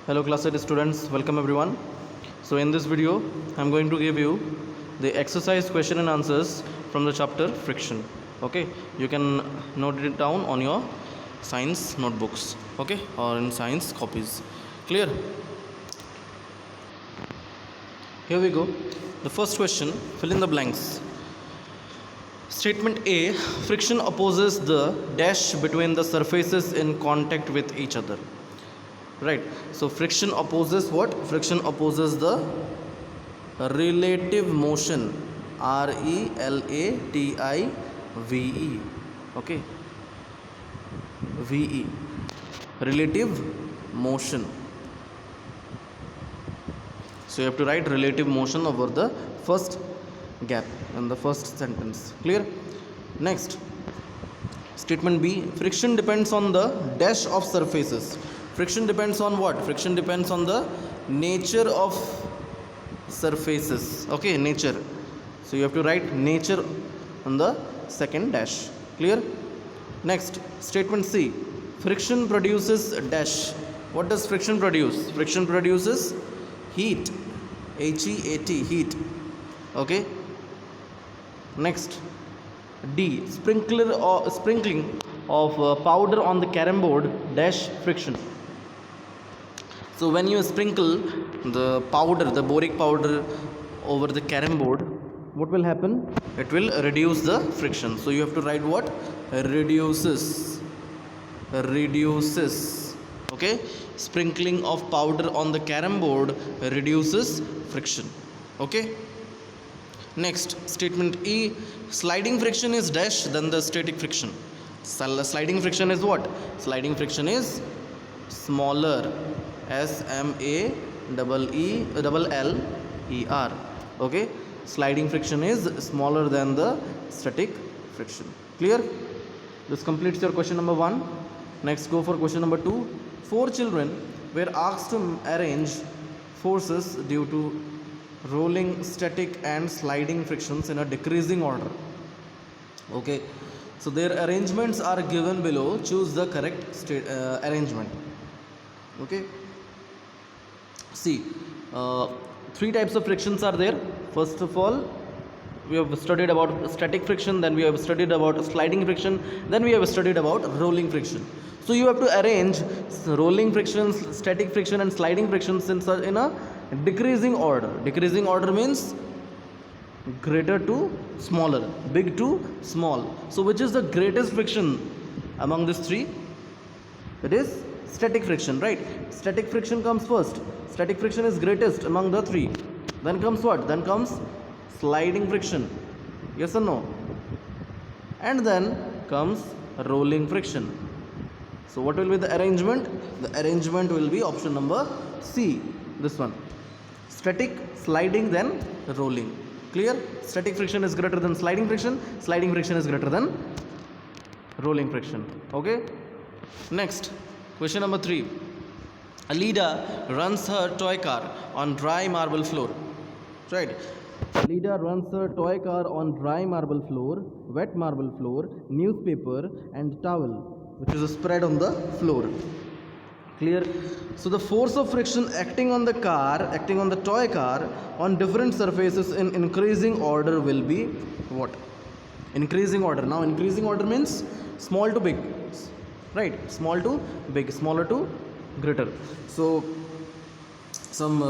Hello class 8 students, welcome everyone. So in this video I'm going to give you the exercise question and answers from the chapter friction. Okay, you can note it down on your science notebooks, okay, or in science copies. Clear? Here we go. The first question, fill in the blanks. Statement A, friction opposes the dash between the surfaces in contact with each other. Right, so friction opposes what? Friction opposes the relative motion, relative, okay, ve, relative motion. So you have to write relative motion over the first gap in the first sentence. Clear? Next, statement B, friction depends on the dash of surfaces. Friction depends on what? Friction depends on the nature of surfaces. Okay, nature. So you have to write nature on the second dash. Clear? Next, statement C, friction produces dash. What does friction produce? Friction produces heat, H-E-A-T, heat. Okay. Next, D, sprinkling of powder on the carom board dash friction. So when you sprinkle the powder, the boric powder over the carom board, what will happen? It will reduce the friction. So you have to write what? Reduces. Okay, sprinkling of powder on the carom board reduces friction. Okay. Next, statement E, sliding friction is dash than the static friction. Sliding friction is what? Sliding friction is smaller, S-M-A-L-L-E-R. Okay, sliding friction is smaller than the static friction. Clear? This completes your question number 1. Next, go for question number 2. 4 children were asked to arrange forces due to rolling, static and sliding frictions in a decreasing order. Okay, so their arrangements are given below. Choose the correct arrangement. Okay, see, 3 types of frictions are there. First of all, we have studied about static friction, then we have studied about sliding friction, then we have studied about rolling friction. So you have to arrange rolling frictions, static friction and sliding frictions in a decreasing order. Decreasing order means greater to smaller, big to small. So which is the greatest friction among these 3? It is static friction, right? Static friction comes first. Static friction is greatest among the 3. Then comes what? Then comes sliding friction. Yes or no? And then comes rolling friction. So what will be the arrangement? The arrangement will be option number C, this one. Static, sliding, then rolling. Clear? Static friction is greater than sliding friction is greater than rolling friction. Okay? Next, question number 3. Alida runs her toy car on dry marble floor. Right? Alida runs her toy car on dry marble floor, wet marble floor, newspaper and towel, which is spread on the floor. Clear? So the force of friction acting on the toy car on different surfaces in increasing order will be what? Increasing order. Now increasing order means small to big, right? Small to big, smaller to greater. So some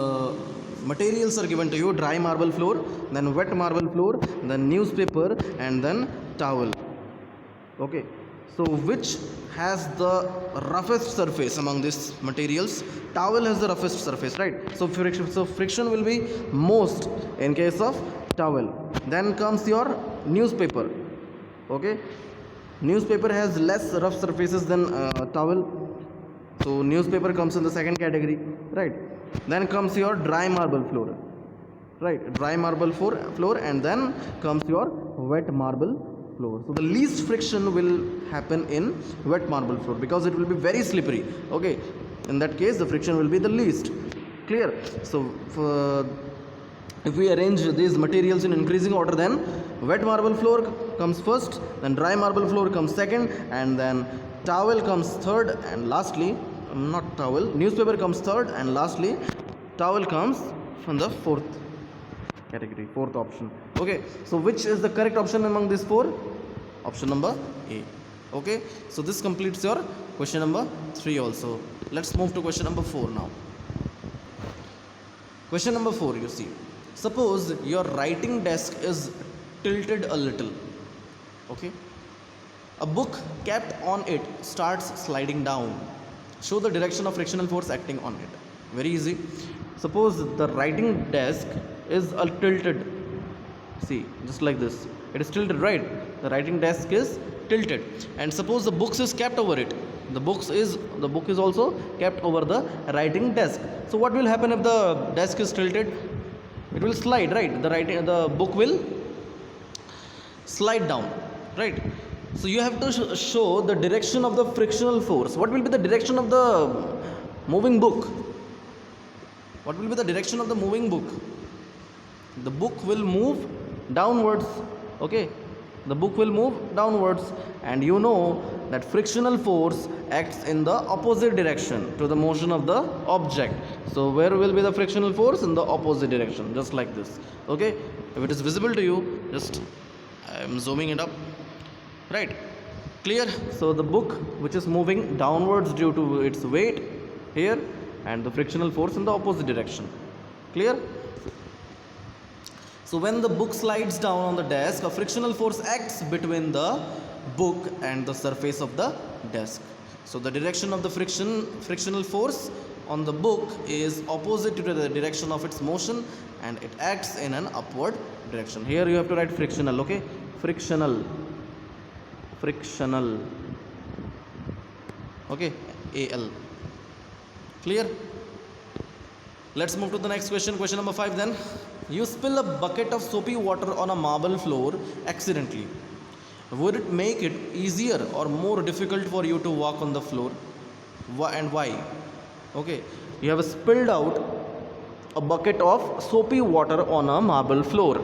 materials are given to you: dry marble floor, then wet marble floor, then newspaper and then towel. Okay, so which has the roughest surface among these materials? Towel has the roughest surface, right? So friction will be most in case of towel. Then comes your newspaper. Okay, newspaper has less rough surfaces than towel, so newspaper comes in the second category, right? Then comes your dry marble floor, right? Dry marble floor, and then comes your wet marble floor. So the least friction will happen in wet marble floor because it will be very slippery. Okay, in that case the friction will be the least. Clear? So if we arrange these materials in increasing order, then wet marble floor comes first, then dry marble floor comes second, and then towel comes third, and lastly not towel, newspaper comes third, and lastly towel comes from the fourth category, fourth option. Okay, so which is the correct option among these four? Option number A. Okay, so this completes your question number 3 also. Let's move to question number 4 now. Question number 4, you see, suppose your writing desk is tilted a little. Okay, a book kept on it starts sliding down. Show the direction of frictional force acting on it. Very easy. Suppose the writing desk is tilted. See, just like this. It is tilted, right? The writing desk is tilted. And suppose the books is kept over it. The book is also kept over the writing desk. So what will happen if the desk is tilted? It will slide, right? The book will slide down, right? So you have to show the direction of the frictional force. What will be the direction of the moving book? What will be the direction of the moving book? The book will move downwards. Okay, the book will move downwards, and you know that frictional force acts in the opposite direction to the motion of the object. So where will be the frictional force? In the opposite direction, just like this. Okay, if it is visible to you, just I am zooming it up. Right, clear? So the book which is moving downwards due to its weight here, and the frictional force in the opposite direction. Clear? So when the book slides down on the desk, a frictional force acts between the book and the surface of the desk. So the direction of the frictional force on the book is opposite to the direction of its motion, and it acts in an upward direction. Here you have to write frictional. Okay, frictional. Okay, AL. Clear? Let's move to the next question. Question number 5 then. You spill a bucket of soapy water on a marble floor accidentally. Would it make it easier or more difficult for you to walk on the floor? And why? Okay, you have spilled out a bucket of soapy water on a marble floor.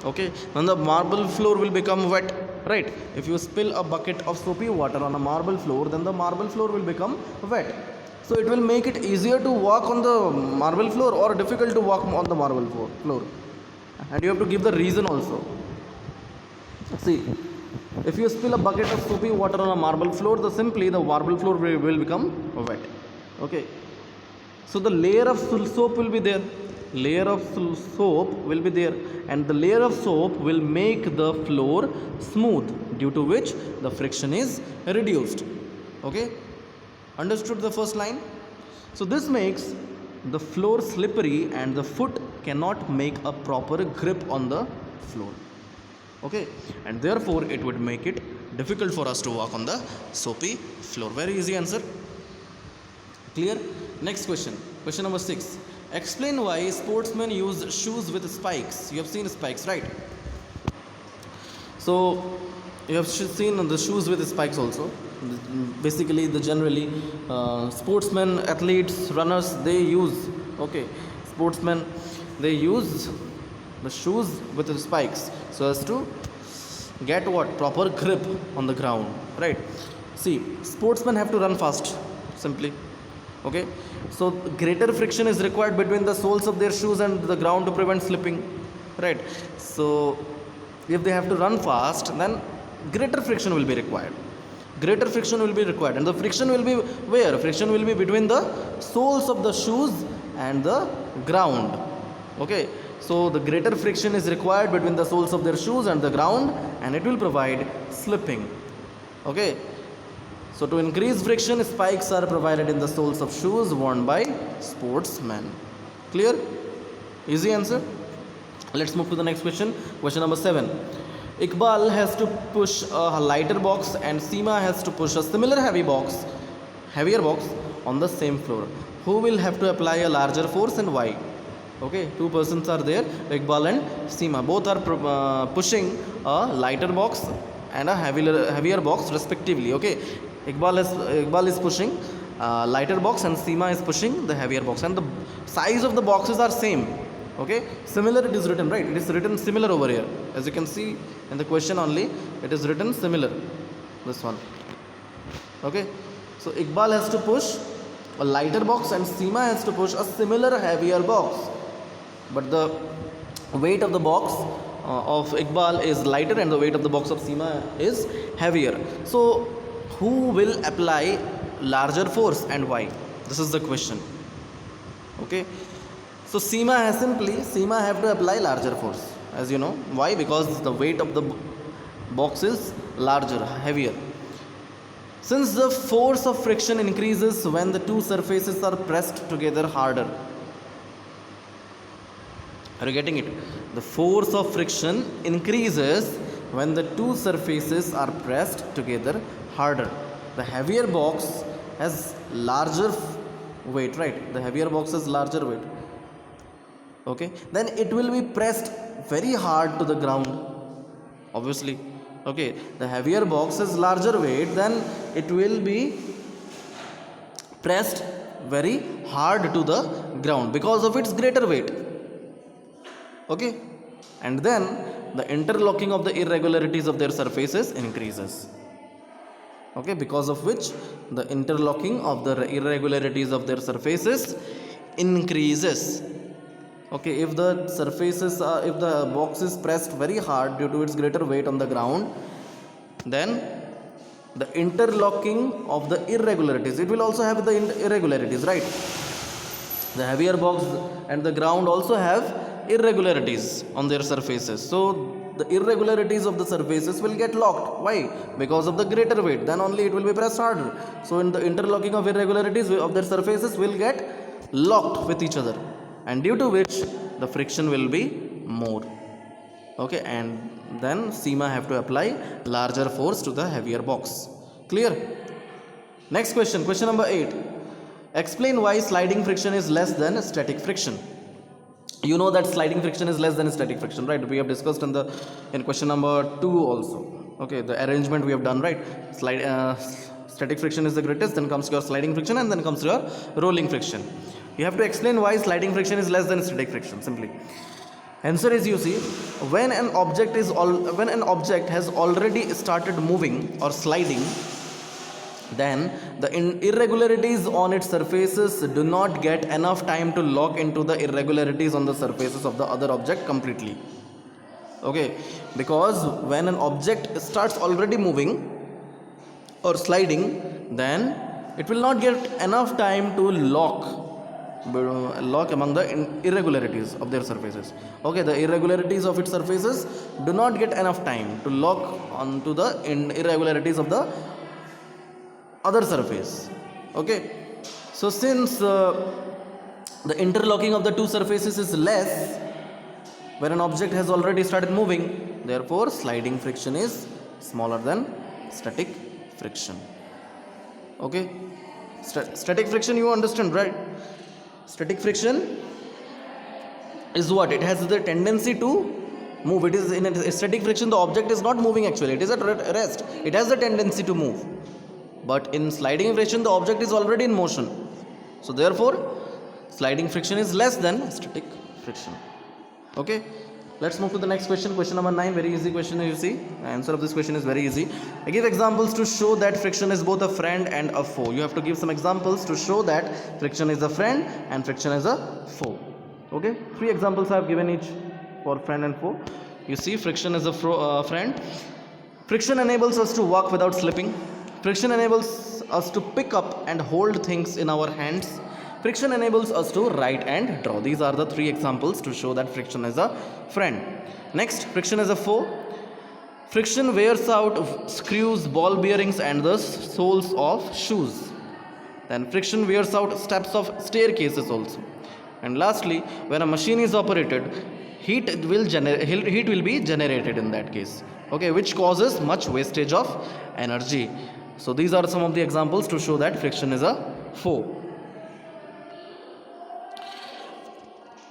Okay, then the marble floor will become wet, right? If you spill a bucket of soapy water on a marble floor, then the marble floor will become wet. So it will make it easier to walk on the marble floor or difficult to walk on the marble floor. And you have to give the reason also. See, if you spill a bucket of soapy water on a marble floor, the marble floor will become wet. Okay. So the layer of soap will be there. And the layer of soap will make the floor smooth, due to which the friction is reduced. Okay. Understood the first line? So this makes the floor slippery and the foot cannot make a proper grip on the floor. Okay, and therefore it would make it difficult for us to walk on the soapy floor. Very easy answer. Clear? Next question. Question number 6. Explain why sportsmen use shoes with spikes. You have seen spikes, right? So you have seen the shoes with spikes also. Basically, generally sportsmen, athletes, runners, they use they use the shoes with the spikes so as to get what? Proper grip on the ground, right? See, sportsmen have to run fast, simply. Okay, so greater friction is required between the soles of their shoes and the ground to prevent slipping, right? So if they have to run fast, then greater friction will be required. And the friction will be where? Friction will be between the soles of the shoes and the ground. Okay, so the greater friction is required between the soles of their shoes and the ground, and it will provide slipping. Okay, so to increase friction, spikes are provided in the soles of shoes worn by sportsmen. Clear? Easy answer. Let's move to the next question. Question number 7. Iqbal has to push a lighter box and Seema has to push a similar heavier box on the same floor. Who will have to apply a larger force and why? Okay, two persons are there, Iqbal and Seema. Both are pushing a lighter box and a heavier box respectively. Okay, Iqbal is pushing lighter box and Seema is pushing the heavier box, and the size of the boxes are same. Okay, similar it is written, right? It is written similar over here. As you can see in the question only, it is written similar. This one. Okay, so Iqbal has to push a lighter box and Seema has to push a similar heavier box. But the weight of the box of Iqbal is lighter and the weight of the box of Seema is heavier. So who will apply larger force and why? This is the question. Okay. So Seema have to apply larger force, as you know. Why? Because the weight of the box is larger, heavier. Since the force of friction increases when the two surfaces are pressed together harder. Are you getting it? The force of friction increases when the two surfaces are pressed together harder. The heavier box has larger weight, right? The heavier box has larger weight. Okay, then it will be pressed very hard to the ground, obviously. Okay, the heavier box has larger weight, then it will be pressed very hard to the ground because of its greater weight. Okay, and then the interlocking of the irregularities of their surfaces increases. Okay, because of which the interlocking of the irregularities of their surfaces increases. Okay, if the if the box is pressed very hard due to its greater weight on the ground, then the interlocking of the irregularities, it will also have the irregularities, right? The heavier box and the ground also have irregularities on their surfaces. So the irregularities of the surfaces will get locked. Why? Because of the greater weight. Then only it will be pressed harder. So in the interlocking of irregularities of their surfaces will get locked with each other, and due to which the friction will be more. Okay, and then Seema have to apply larger force to the heavier box. Clear? Next question, question number 8. Explain why sliding friction is less than static friction. You know that sliding friction is less than static friction, right? We have discussed in question number 2 also. Okay, the arrangement we have done, right? Static friction is the greatest, then comes your sliding friction, and then comes your rolling friction. You have to explain why sliding friction is less than static friction, simply. Answer is, you see, when an object has already started moving or sliding, then the irregularities on its surfaces do not get enough time to lock into the irregularities on the surfaces of the other object completely. Okay, because when an object starts already moving or sliding, then it will not get enough time to lock among the irregularities of their surfaces. Okay, the irregularities of its surfaces do not get enough time to lock onto the irregularities of the other surface. Okay, so since the interlocking of the two surfaces is less when an object has already started moving, therefore sliding friction is smaller than static friction. Okay, static friction you understand, right? Static friction is what? It has the tendency to move. It is in a static friction, the object is not moving actually, it is at rest. It has the tendency to move. But in sliding friction, the object is already in motion. So therefore, sliding friction is less than static friction. Okay, let's move to the next question. Question number 9, very easy question. You see, the answer of this question is very easy. I give examples to show that friction is both a friend and a foe. You have to give some examples to show that friction is a friend and friction is a foe. Okay, 3 examples I have given each for friend and foe. You see, friction is a friend. Friction enables us to walk without slipping. Friction enables us to pick up and hold things in our hands. Friction enables us to write and draw. These are the 3 examples to show that friction is a friend. Next, friction is a foe. Friction wears out screws, ball bearings and the soles of shoes. Then friction wears out steps of staircases also. And lastly, when a machine is operated, heat will be generated in that case. Okay, which causes much wastage of energy. So these are some of the examples to show that friction is a foe.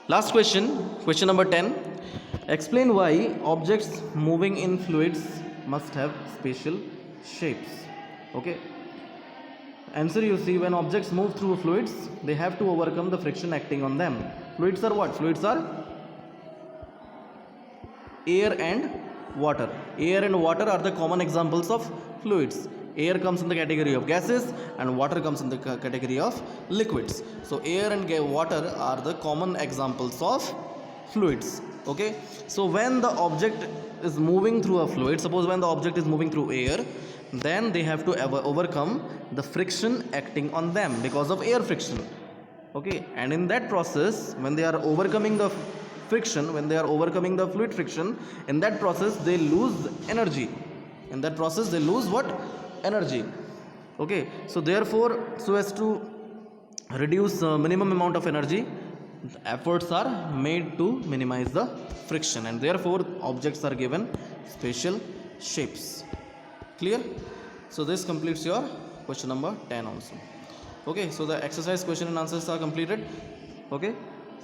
Last question, question number 10. Explain why objects moving in fluids must have special shapes. Okay. Answer, you see, when objects move through fluids, they have to overcome the friction acting on them. Fluids are what? Fluids are air and water. Air and water are the common examples of fluids. Air comes in the category of gases and water comes in the category of liquids. So air and water are the common examples of fluids. Okay, so when the object is moving through a fluid, suppose when the object is moving through air, then they have to overcome the friction acting on them because of air friction. Okay, and in that process, when they are overcoming the friction, when they are overcoming the fluid friction, in that process they lose energy. In that process they lose what? Energy. Okay, so therefore, so as to reduce minimum amount of energy, efforts are made to minimize the friction, and therefore objects are given special shapes. Clear? So this completes your question number 10 also. Okay, so the exercise question and answers are completed. Okay,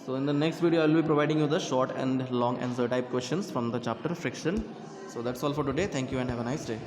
so in the next video I will be providing you the short and long answer type questions from the chapter friction. So that's all for today. Thank you and have a nice day.